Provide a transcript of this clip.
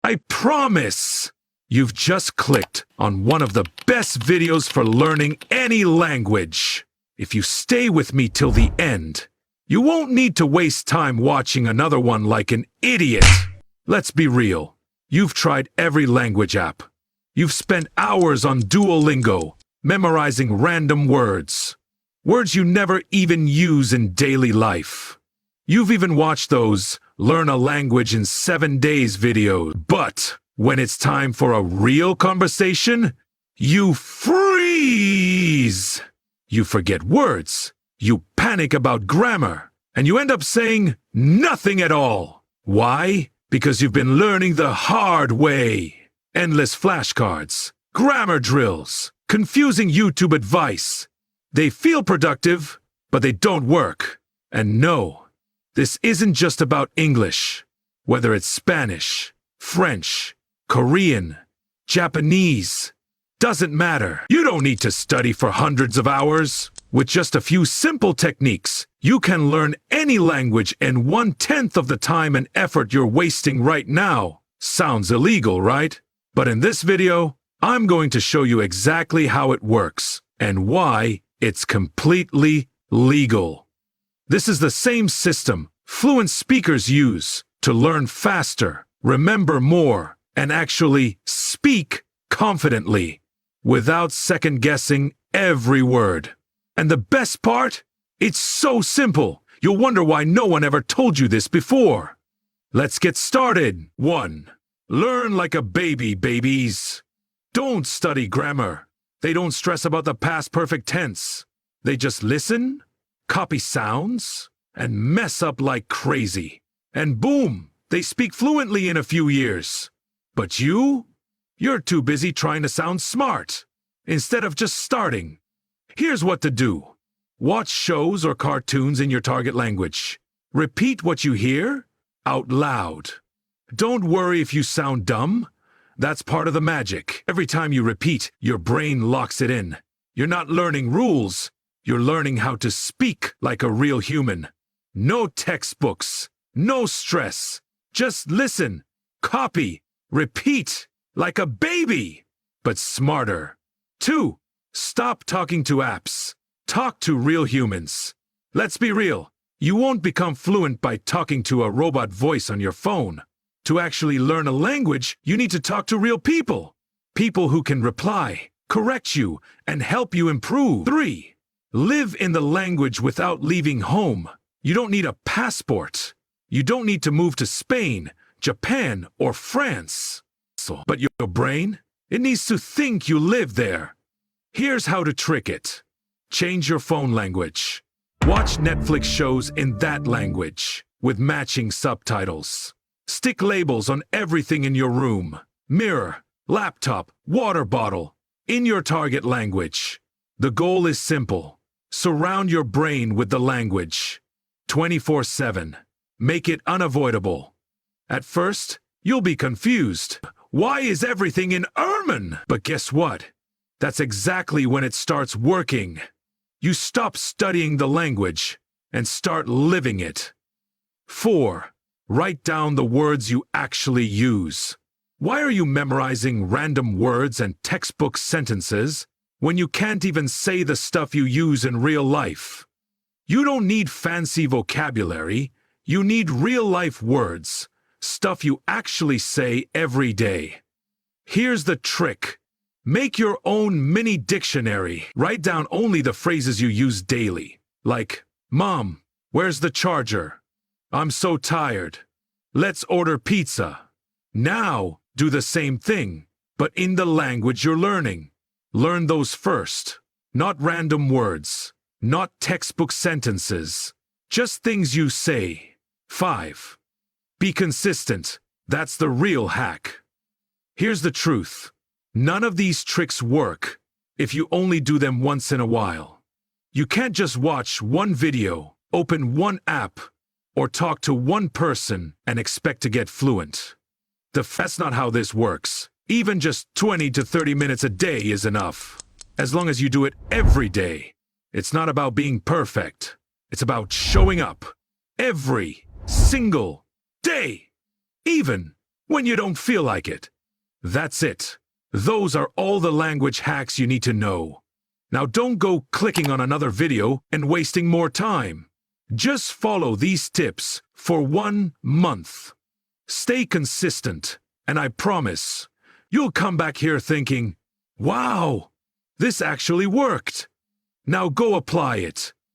I promise! You've just clicked on one of the best videos for learning any language. If you stay with me till the end, you won't need to waste time watching another one like an idiot. Let's be real. You've tried every language app. You've spent hours on Duolingo, memorizing random words. Words you never even use in daily life. You've even watched those Learn a Language in 7 Days videos. But when it's time for a real conversation, you freeze! You forget words, you panic about grammar, and you end up saying nothing at all. Why? Because you've been learning the hard way. Endless flashcards, grammar drills, confusing YouTube advice. They feel productive, but they don't work. And no, this isn't just about English. Whether it's Spanish, French, Korean, Japanese, doesn't matter. You don't need to study for hundreds of hours. With just a few simple techniques, you can learn any language in 1/10 of the time and effort you're wasting right now. Sounds illegal, right? But in this video, I'm going to show you exactly how it works and why it's completely legal. This is the same system fluent speakers use to learn faster, remember more, and actually speak confidently, without second-guessing every word. And the best part? It's so simple, you'll wonder why no one ever told you this before. Let's get started. 1. Learn like a baby, babies. Don't study grammar. They don't stress about the past perfect tense. They just listen, copy sounds, and mess up like crazy. And boom, they speak fluently in a few years. But you're too busy trying to sound smart, instead of just starting. Here's what to do. Watch shows or cartoons in your target language. Repeat what you hear out loud. Don't worry if you sound dumb. That's part of the magic. Every time you repeat, your brain locks it in. You're not learning rules. You're learning how to speak like a real human. No textbooks. No stress. Just listen, copy, repeat like a baby, but smarter. 2. Stop talking to apps. Talk to real humans. Let's be real. You won't become fluent by talking to a robot voice on your phone. To actually learn a language, you need to talk to real people. People who can reply, correct you, and help you improve. 3. Live in the language without leaving home. You don't need a passport. You don't need to move to Spain, Japan, or France. But your brain, it needs to think you live there. Here's how to trick it. Change your phone language. Watch Netflix shows in that language, with matching subtitles. Stick labels on everything in your room. Mirror, laptop, water bottle, in your target language. The goal is simple. Surround your brain with the language. 24/7. Make it unavoidable. At first, you'll be confused. Why is everything in Erman? But guess what? That's exactly when it starts working. You stop studying the language and start living it. 4. Write down the words you actually use. Why are you memorizing random words and textbook sentences when you can't even say the stuff you use in real life? You don't need fancy vocabulary. You need real-life words, stuff you actually say every day. Here's the trick. Make your own mini dictionary. Write down only the phrases you use daily, like, Mom, where's the charger? I'm so tired. Let's order pizza. Now, do the same thing, but in the language you're learning. Learn those first. Not random words. Not textbook sentences. Just things you say. 5. Be consistent. That's the real hack. Here's the truth. None of these tricks work if you only do them once in a while. You can't just watch one video, open one app, or talk to one person and expect to get fluent. That's not how this works. Even just 20 to 30 minutes a day is enough. As long as you do it every day. It's not about being perfect. It's about showing up. Every single day. Even when you don't feel like it. That's it. Those are all the language hacks you need to know. Now don't go clicking on another video and wasting more time. Just follow these tips for 1 month. Stay consistent, and I promise, you'll come back here thinking, wow, this actually worked. Now go apply it.